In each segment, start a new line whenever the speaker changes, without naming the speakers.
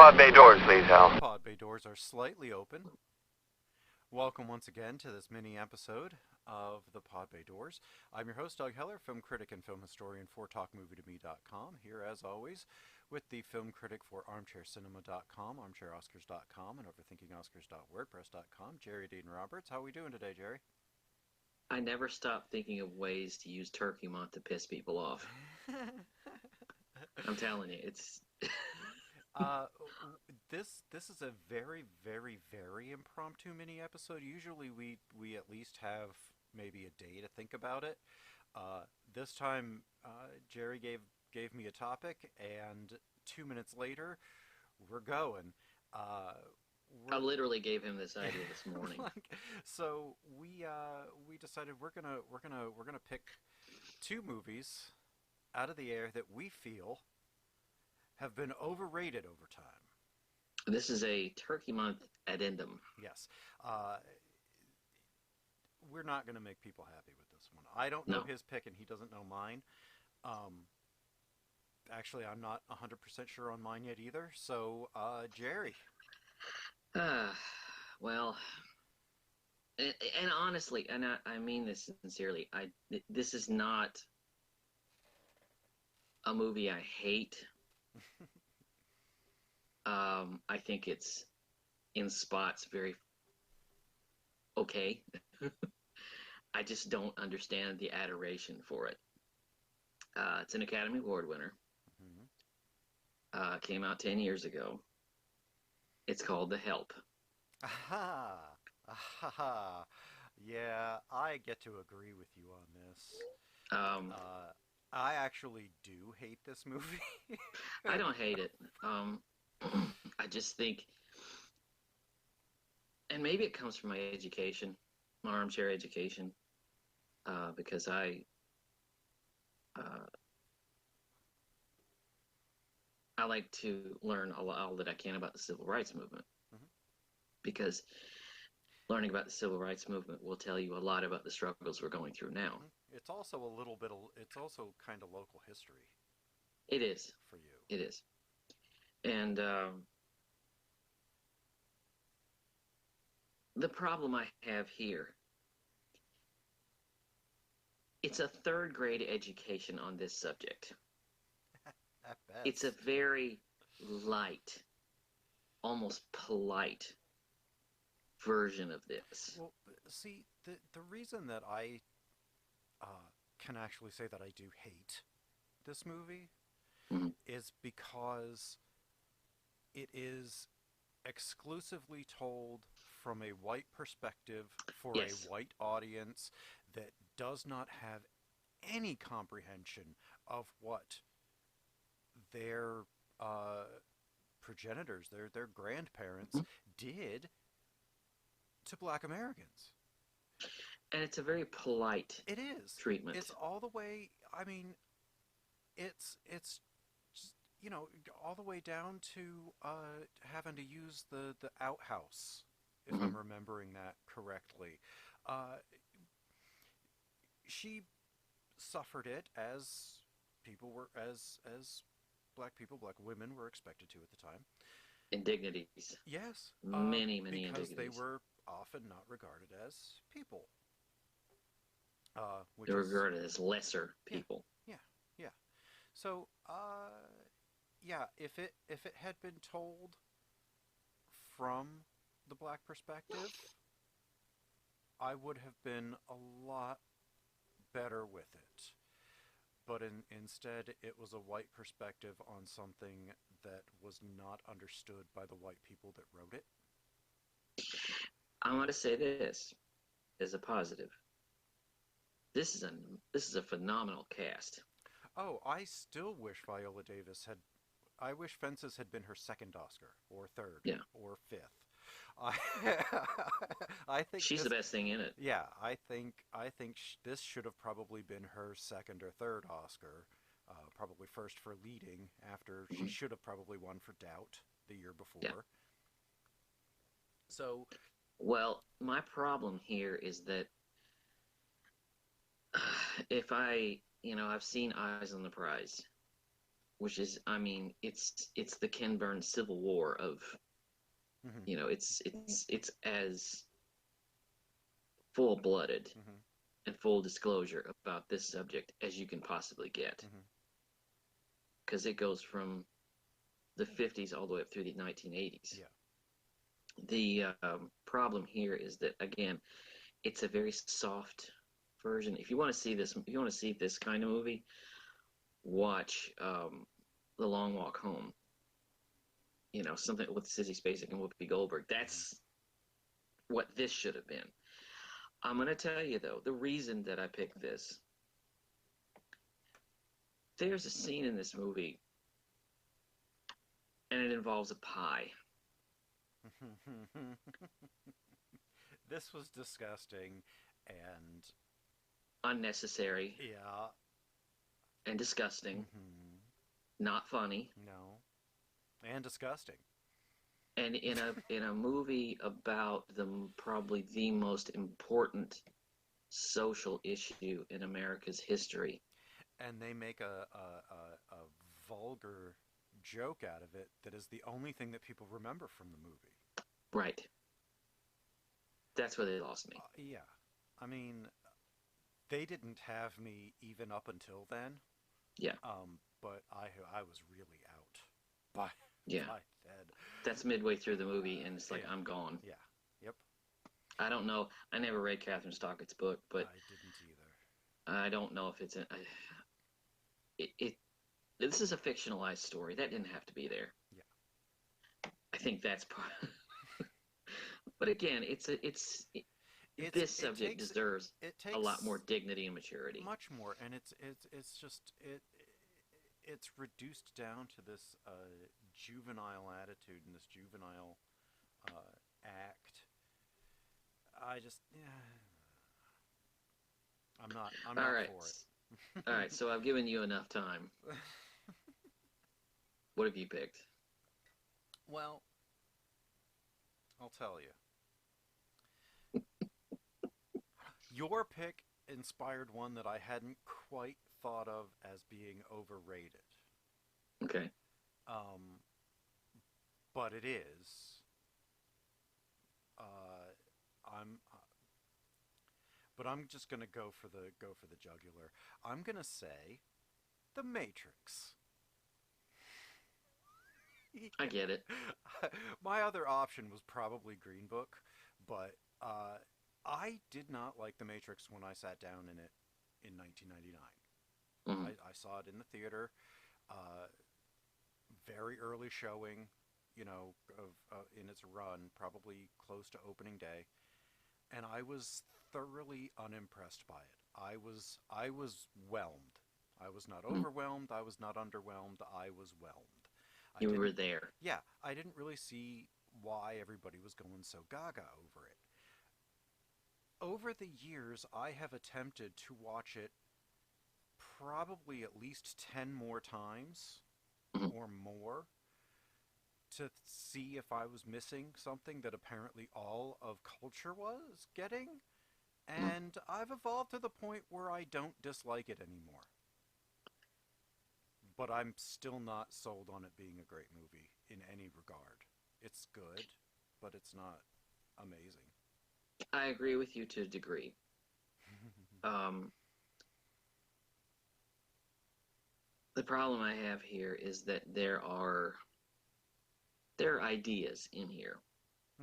pod bay doors, please, Hal.
Pod bay doors are slightly open. Welcome once again to this mini episode of the Pod Bay Doors. I'm your host, Doug Heller, film critic and film historian for TalkMovieToMe.com, here as always with the film critic for ArmchairCinema.com, ArmchairOscars.com, and OverThinkingOscars.wordpress.com, Jerry Dean Roberts. How are we doing today, Jerry?
I never stop thinking of ways to use Turkey Month to piss people off. I'm telling you, it's...
This is a very, very, very impromptu mini episode. Usually we at least have maybe a day to think about it. This time, Jerry gave me a topic, and 2 minutes later, we're going.
I literally gave him this idea this morning.
So we decided we're gonna pick two movies out of the air that we feel have been overrated over time.
This is a Turkey Month addendum.
Yes. We're not going to make people happy with this one. I don't know his pick, and he doesn't know mine. Actually, I'm not 100% sure on mine yet either. So, Jerry.
Well, and honestly, and I mean this sincerely, this is not a movie I hate. I think it's in spots very okay. I just don't understand the adoration for it. It's an Academy Award winner. Came out 10 years ago. It's called The Help.
Aha! Aha! Yeah, I get to agree with you on this. I actually do hate this movie.
I don't hate it. I just think, and maybe it comes from my education, my armchair education, because I like to learn all that I can about the civil rights movement, because learning about the civil rights movement will tell you a lot about the struggles we're going through now.
It's also a little bit, it's also kind of local history.
It is.
For you.
It is. And the problem I have here, it's a third grade education on this subject.
At best.
It's a very light, almost polite version of this.
Well, see, the reason that I can actually say that I do hate this movie is because it is exclusively told from a white perspective for a white audience that does not have any comprehension of what their progenitors, their grandparents did to Black Americans.
And it's a very polite treatment.
It's all the way, I mean, it's you know, all the way down to having to use the outhouse, if I'm remembering that correctly. She suffered it as people were, as black people, black women were expected to at the time.
Indignities.
Yes.
Many
because
indignities.
Because they were often not regarded as people.
They're regarded as lesser people.
Yeah. So, yeah, if it had been told from the black perspective, I would have been a lot better with it. But instead, it was a white perspective on something that was not understood by the white people that wrote it.
I want to say this as a positive. This is a phenomenal cast.
Oh, I still wish Viola Davis had. I wish Fences had been her second Oscar, or third, or fifth. I think
she's the best thing in it.
Yeah, I think this should have probably been her second or third Oscar. Probably first for leading. After she should have probably won for Doubt the year before.
Yeah.
So,
well, my problem here is that if I've seen Eyes on the Prize, which is, I mean, it's the Ken Burns Civil War of,
Hmm.
it's as full blooded
Hmm.
and full disclosure about this subject as you can possibly get,
Hmm.
because it goes from the 50s all the way up through the 1980s.
Yeah.
The problem here is that, again, it's a very soft version. If you want to see this, if you want to see this kind of movie, watch The Long Walk Home. You know, something with Sissy Spacek and Whoopi Goldberg.
Hmm.
That's what this should have been. I'm going to tell you, though, the reason that I picked this, there's a scene in this movie, and it involves a pie.
This was disgusting, and
Unnecessary
yeah.
and disgusting,
Hmm.
not funny.
No, and disgusting.
And in a movie about probably the most important social issue in America's history.
And they make a vulgar joke out of it that is the only thing that people remember from the movie.
Right. That's where they lost me.
Yeah, I mean, they didn't have me even up until then.
Yeah.
But I was really out by
Yeah.
by then.
That's midway through the movie, and it's like,
Yeah,
I'm gone.
yeah, yep.
I don't know. I never read Catherine Stockett's book, but
I didn't either.
I don't know if it's it. This is a fictionalized story that didn't have to be there.
Yeah,
I think that's part. But again, this
it
subject
takes
deserves
it
a lot
takes
more dignity and maturity.
much more, and it's just it's reduced down to this juvenile attitude and this juvenile act. I just yeah, I'm
All
not
right,
for
all
it.
right. So I've given you enough time. What have you picked?
Well, I'll tell you. Your pick inspired one that I hadn't quite thought of as being overrated.
Okay.
Um, but it is. Uh, I'm but I'm just gonna go for the jugular. I'm gonna say the Matrix.
I get it.
My other option was probably Green Book, but I did not like the Matrix when I sat down in it in 1999.
Mm-hmm.
I saw it in the theater, uh, very early showing, of in its run, probably close to opening day, and I was thoroughly unimpressed by it. I was whelmed. I was not
Mm-hmm.
overwhelmed. I was not underwhelmed. I was whelmed. I
You were
didn't.
there.
Yeah, I didn't really see why everybody was going so gaga over it. Over the years, I have attempted to watch it probably at least 10 more times
Mm-hmm.
or more to see if I was missing something that apparently all of culture was getting.
Mm-hmm.
And I've evolved to the point where I don't dislike it anymore. But I'm still not sold on it being a great movie in any regard. It's good, but it's not amazing.
I agree with you to a degree. Um, the problem I have here is that there are ideas in here.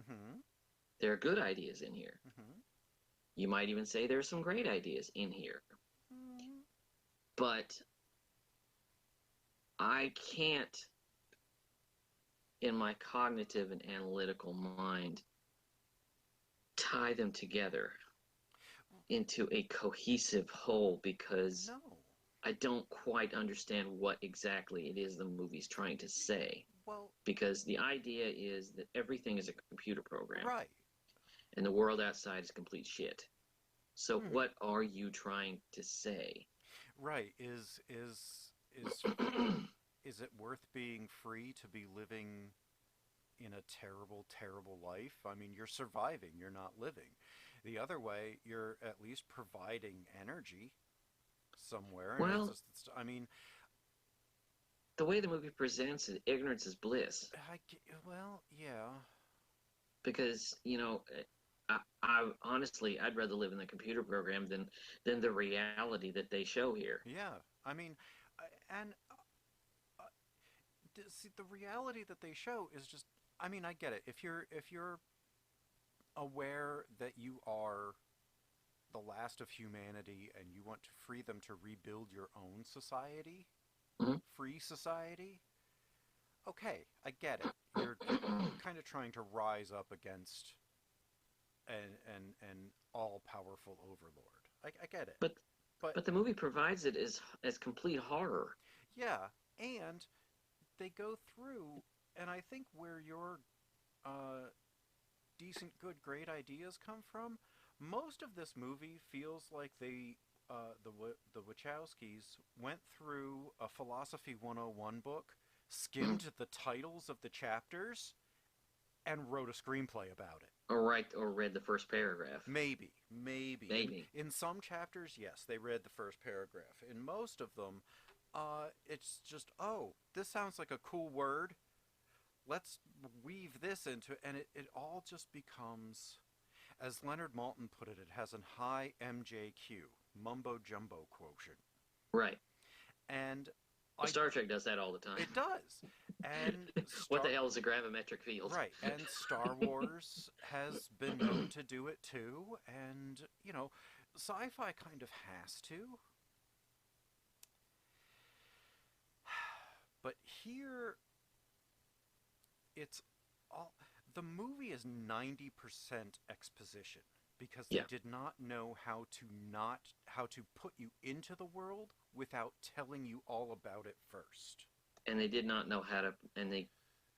Hmm.
There are good ideas in here.
Hmm.
You might even say there are some great ideas in here.
Hmm.
But I can't, in my cognitive and analytical mind, tie them together into a cohesive whole because
No.
I don't quite understand what exactly it is the movie's trying to say.
Well,
Because the idea is that everything is a computer program
right.
and the world outside is complete shit. So
Hmm.
what are you trying to say?
Right. Is is it worth being free to be living in a terrible, terrible life? I mean, you're surviving, you're not living. The other way, you're at least providing energy somewhere, and
Well,
I mean,
the way the movie presents it, ignorance is bliss.
Well, yeah,
Because I honestly I'd rather live in the computer program than the reality that they show here.
yeah. I mean, and see, the reality that they show is just. I mean, I get it. If you're aware that you are the last of humanity and you want to free them to rebuild your own society,
Mhm.
free society, okay, I get it. You're kind of trying to rise up against an all powerful overlord. I get it,
But
but
but the movie provides it as complete horror.
yeah, and they go through, and I think where your uh, decent, good, great ideas come from, most of this movie feels like the Wachowskis went through a philosophy 101 book,
Mhm.
skimmed the titles of the chapters, and wrote a screenplay about it.
Or read the first paragraph.
Maybe.
Maybe.
In some chapters, yes, they read the first paragraph. In most of them, it's just, oh, this sounds like a cool word. Let's weave this into it, and it all just becomes, as Leonard Maltin put it, it has a high MJQ, mumbo jumbo quotient,
Right.
and
Well,
I
Star Trek does that all the time.
it does, and
What the
Star
hell is a gravimetric field?
right, and Star Wars has been known to do it too, and sci-fi kind of has to, but here it's all the movie is 90% exposition because they
Yeah,
did not know how to put you into the world without telling you all about it first.
and they did not know how to, and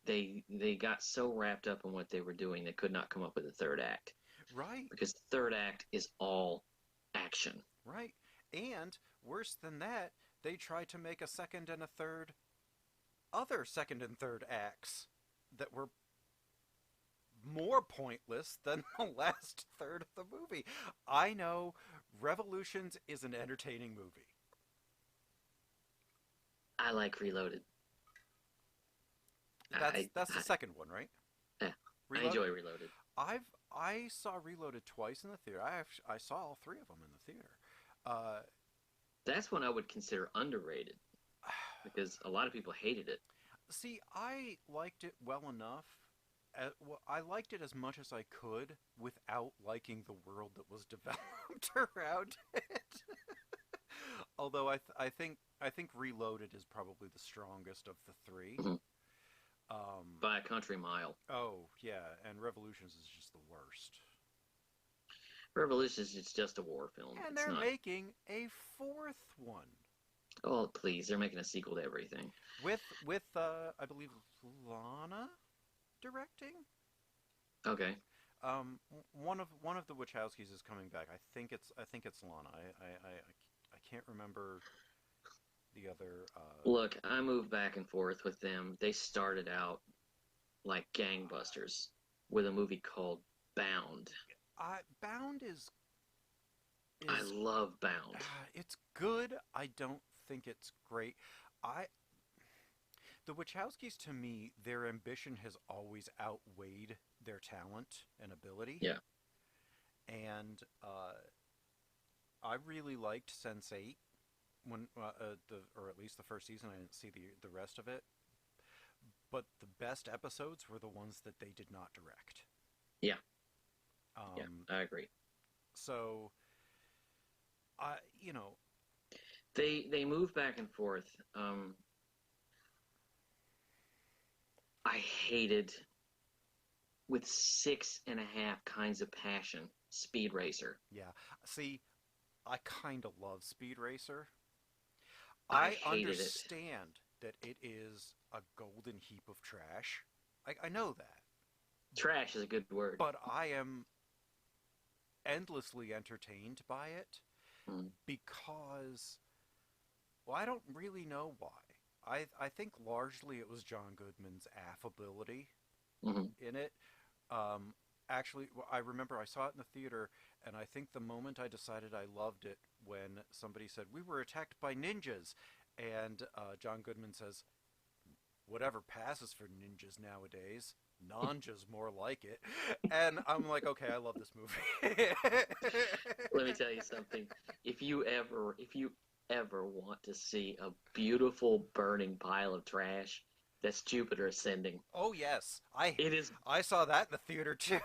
they got so wrapped up in what they were doing they could not come up with a third act
Right,
because the third act is all action.
right. And worse than that, they tried to make a second and a third other second and third acts that were more pointless than the last third of the movie. I know Revolutions is an entertaining movie.
I like Reloaded.
That's the
I
second one, right?
yeah, I
Reloaded.
enjoy Reloaded.
I saw Reloaded twice in the theater. I saw all three of them in the theater. Uh,
That's one I would consider underrated because a lot of people hated it.
See, I liked it well enough. Well, I liked it as much as I could without liking the world that was developed around it. Although I think Reloaded is probably the strongest of the three.
Mhm.
Um,
By a country mile.
oh yeah, and Revolutions is just the worst.
Revolution is just a war film.
And
It's
they're
not.
making a fourth one
Oh, please, they're making a sequel to everything.
with I believe Lana directing.
Okay,
One of the Wachowskis is coming back. I think it's Lana. I can't remember the other.
look, I moved back and forth with them. They started out like gangbusters with a movie called Bound.
Bound
I
is
love Bound.
it's good. I don't think it's great. I The Wachowskis, to me, their ambition has always outweighed their talent and ability,
Yeah.
and I really liked Sense8 when the or at least the first season. I didn't see the rest of it, but the best episodes were the ones that they did not direct.
Yeah. Yeah.
Um,
I agree.
so I,
They move back and forth. I hated with 6.5 kinds of passion Speed Racer.
yeah. See, I kind of love Speed Racer.
I
I
hated it.
understand that it is a golden heap of trash. I know that,
Trash is a good word.
but I am endlessly entertained by it
Mm.
because, well, I don't really know why. I think largely it was John Goodman's affability
Hmm.
in it. Um, Actually, well, I remember I saw it in the theater, and I think the moment I decided I loved it when somebody said we were attacked by ninjas, and John Goodman says, whatever passes for ninjas nowadays. Nanja's more like it. And I'm like, okay, I love this movie.
Let me tell you something. If you ever want to see a beautiful burning pile of trash, that's Jupiter Ascending.
Oh yes,
It is
I saw that in the theater too.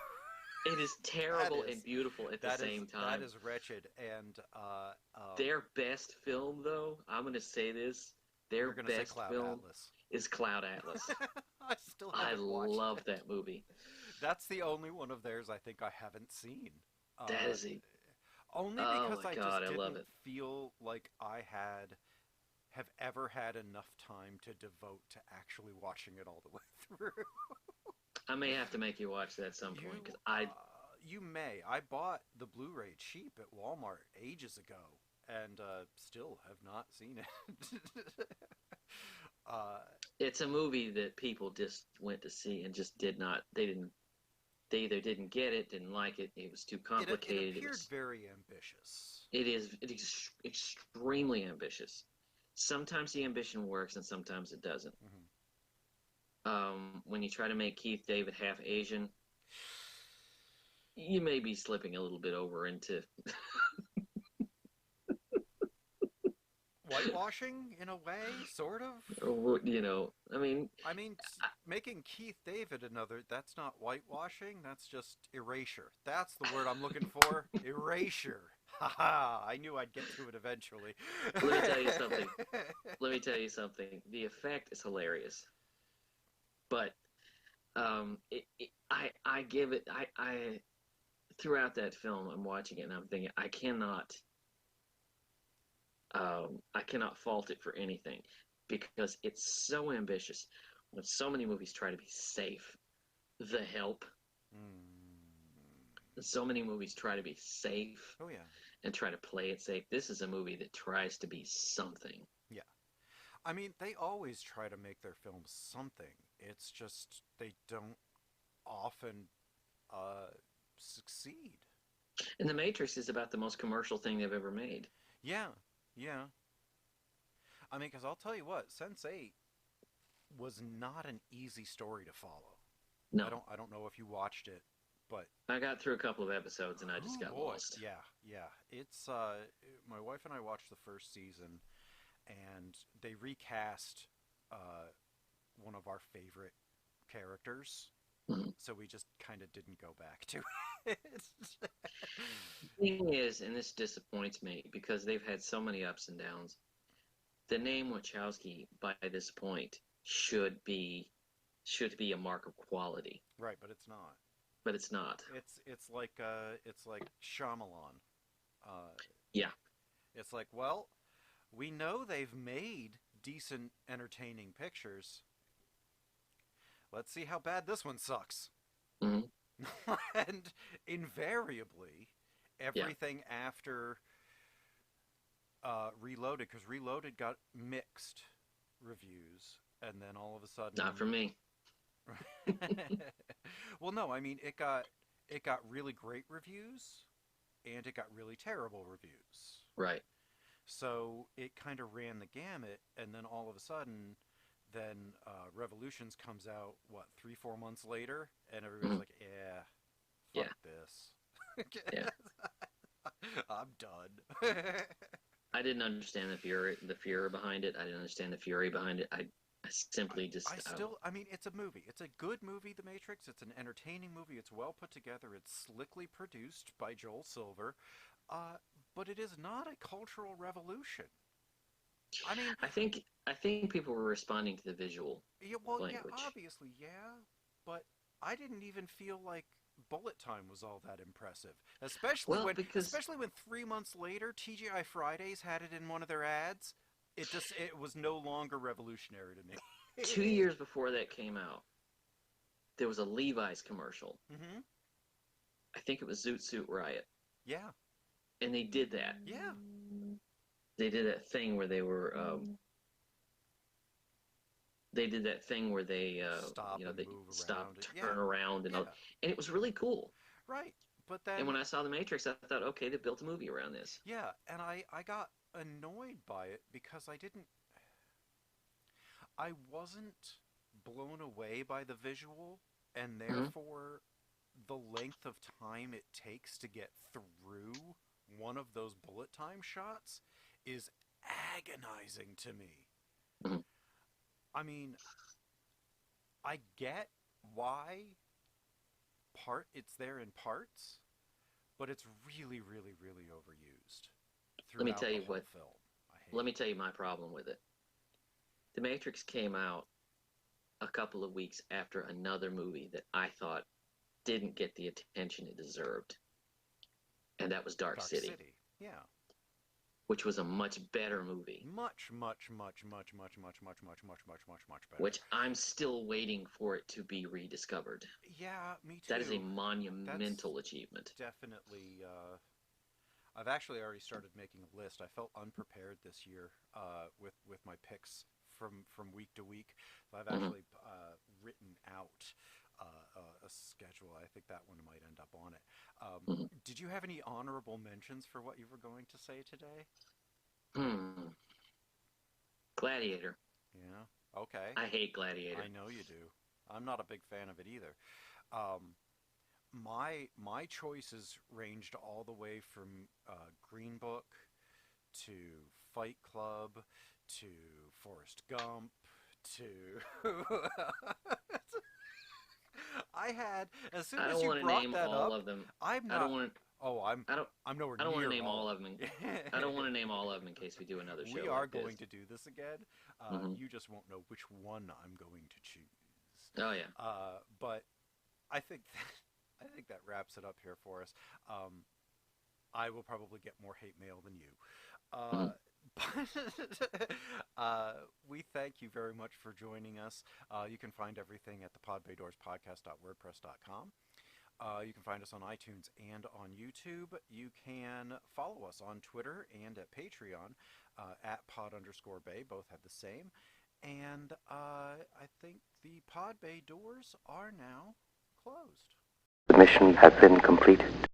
it is
that
terrible and
is
beautiful at the same
that
time.
is wretched. And
Their best film, though, I'm going to say this, their
you're gonna say
best
Cloud
film
Atlas.
is Cloud Atlas.
I still
I
haven't watched
love
it.
that movie.
That's the only one of theirs I think I haven't seen.
That
Uh,
is a
Only
Oh
because
my
I
God,
just
I love
didn't
it.
feel like I have ever had enough time to devote to actually watching it all the way through.
I may have to make you watch that at some point
You
because I
you may. I bought the Blu-ray cheap at Walmart ages ago and still have not seen it. uh,
it's a movie that people just went to see and just did not. They either didn't get it, didn't like it. It was too
it
complicated. It
appeared
was.
very ambitious.
It is extremely ambitious. Sometimes the ambition works and sometimes it doesn't.
Hmm.
When you try to make Keith David half Asian, you may be slipping a little bit over into
Whitewashing in a way, sort of.
I mean,
I mean, making Keith David that's not whitewashing, that's just erasure. That's the word I'm looking for. Erasure. Haha, I knew I'd get to it eventually.
let me tell you something. Let me tell you something. The effect is hilarious, but I give it. I throughout that film, I'm watching it and I'm thinking, I cannot fault it for anything because it's so ambitious. When so many movies try to be safe, The Help.
Mm.
So many movies try to be safe
Oh, yeah.
and try to play it safe. This is a movie that tries to be something.
Yeah. I mean, they always try to make their films something. It's just they don't often uh, succeed.
And The Matrix is about the most commercial thing they've ever made.
Yeah. Yeah. I mean, because I'll tell you what, Sense8 was not an easy story to follow.
No,
I don't know if you watched it, but
I got through a couple of episodes and I just
oh
got
boy,
lost.
yeah, yeah. It's my wife and I watched the first season, and they recast uh, one of our favorite characters,
Mhm.
so we just kind of didn't go back to it.
The thing is, and this disappoints me because they've had so many ups and downs. The name Wachowski by this point should be a mark of quality,
Right, but it's not.
but it's not.
It's like Shyamalan. Uh,
Yeah.
it's like, well, we know they've made decent, entertaining pictures. Let's see how bad this one sucks.
Hmm.
And invariably,
Yeah.
everything after Reloaded, because Reloaded got mixed reviews, and then all of a
Not
sudden,
for me.
well, no, I mean it got really great reviews, and it got really terrible reviews.
Right.
So it kind of ran the gamut, and then all of a sudden, then Revolutions comes out, what, 3, 4 months later, and everybody's
Hmm.
like, yeah, fuck
Yeah.
this.
Yeah.
I'm done.
I didn't understand the fear behind it. I didn't understand the fury behind it. I simply
I
just
still, I mean, it's a movie. It's a good movie, The Matrix. It's an entertaining movie. It's well put together. It's slickly produced by Joel Silver. Uh, but it is not a cultural revolution. I mean,
I think people were responding to the visual
yeah, well, yeah,
language.
obviously, yeah, but I didn't even feel like Bullet Time was all that impressive,
Well, because
especially when 3 months later TGI Fridays had it in one of their ads. It was no longer revolutionary to me.
2 years before that came out, there was a Levi's commercial.
Hmm.
I think it was Zoot Suit Riot,
Yeah,
and they did that.
yeah,
They did that thing where they did that thing where
stop and
they
move
stop,
around it. Yeah,
turn around, and
yeah,
all, and it was really cool.
right. But
And
then,
when I saw The Matrix, I thought, okay, they built a movie around this.
yeah, and I got annoyed by it because I wasn't. blown away by the visual, and
Hmm.
therefore the length of time it takes to get through one of those bullet time shots is agonizing to me.
Hmm.
I mean, I get why it's there in parts, but it's really, really, really overused
Let me
throughout
tell
the
you
whole
what.
film. I hate
Let me
it.
tell you my problem with it. The Matrix came out a couple of weeks after another movie that I thought didn't get the attention it deserved, and that was Dark
Dark
City,
City, yeah,
which was a much better movie,
much, much, much, much, much, much, much, much, much, much, much, much better.
which I'm still waiting for it to be rediscovered.
Yeah, me
That is a
too. That's
monumental achievement.
definitely. I've actually already started making a list. I felt unprepared this year with my picks from week to week. So I've
Hmm.
actually written out a schedule. I think that one might end up on it.
Hmm.
Did you have any honorable mentions for what you were going to say today?
Hmm. Gladiator.
Yeah. Okay.
I hate Gladiator.
I know you do. I'm not a big fan of it either. Um, my choices ranged all the way from Green Book to Fight Club to Forrest Gump to I had as soon
I
as
don't
you
want to
brought
name
that
all
up,
of them.
I'm
I don't
not.
want to.
Oh, I'm
I don't.
I'm nowhere
I don't want to
near
name
all
all
of
of them.
them.
I don't want to name all of them in case we do another show
We are
like this.
going to do this again.
Hmm.
You just won't know which one I'm going to choose.
Oh yeah.
But I think I think that wraps it up here for us. Um, I will probably get more hate mail than you.
Hmm.
Uh, but we thank you very much for joining us. You can find everything at the podbaydoorspodcast.wordpress.com. You can find us on iTunes and on YouTube. You can follow us on Twitter and at Patreon at pod_bay. Both have the same. And I think the pod bay doors are now closed.
The mission has been completed.